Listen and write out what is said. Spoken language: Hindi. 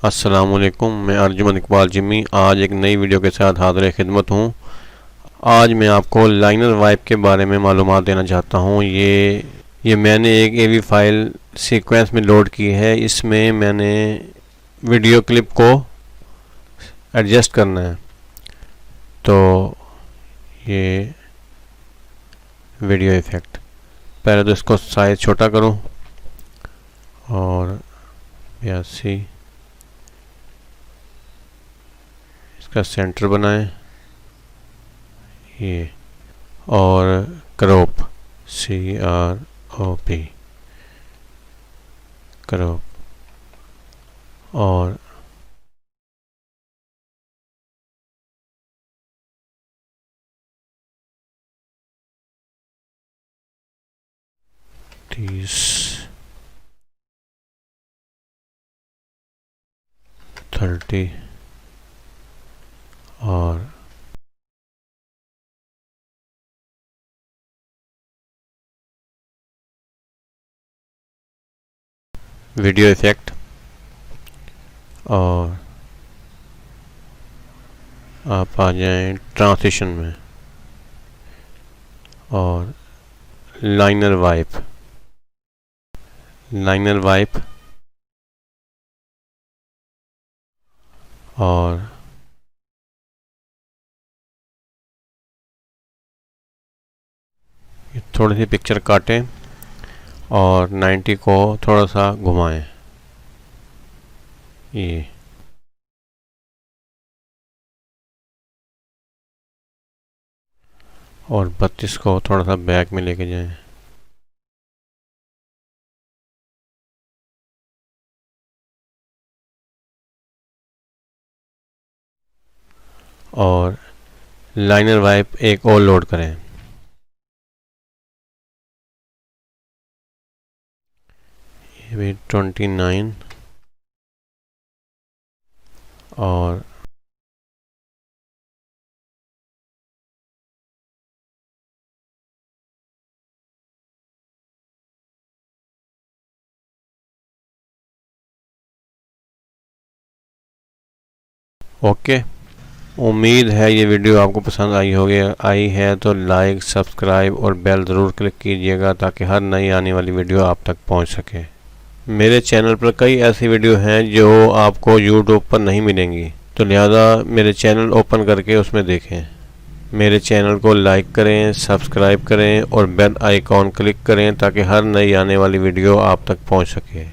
अस्सलामुअलैकुम, मैं अर्जुमन इकबाल जिम्मी आज एक नई वीडियो के साथ हाज़िर खिदमत हूँ। आज मैं आपको लाइनर वाइप के बारे में मालूमात देना चाहता हूँ। ये मैंने एक एवी फाइल सीक्वेंस में लोड की है। इसमें मैंने वीडियो क्लिप को एडजस्ट करना है। तो ये वीडियो इफ़ेक्ट, पहले तो इसको साइज़ छोटा करूँ और 82 इसका सेंटर बनाएं ये, और क्रॉप CROP क्रॉप, और तीस 30 और वीडियो इफ़ेक्ट, और आप आ जाएं ट्रांजिशन में और लाइनर वाइप और थोड़ी सी पिक्चर काटें और 90 को थोड़ा सा घुमाएं ये, और 32 को थोड़ा सा बैक में लेके जाएं। और लाइनर वाइप एक और लोड करें। ये भी 29 और ओके। उम्मीद है ये वीडियो आपको पसंद आई है तो लाइक, सब्सक्राइब और बेल ज़रूर क्लिक कीजिएगा ताकि हर नई आने वाली वीडियो आप तक पहुंच सके। मेरे चैनल पर कई ऐसी वीडियो हैं जो आपको यूट्यूब पर नहीं मिलेंगी, तो लिहाजा मेरे चैनल ओपन करके उसमें देखें। मेरे चैनल को लाइक करें, सब्सक्राइब करें और बेल आइकॉन क्लिक करें ताकि हर नई आने वाली वीडियो आप तक पहुंच सके।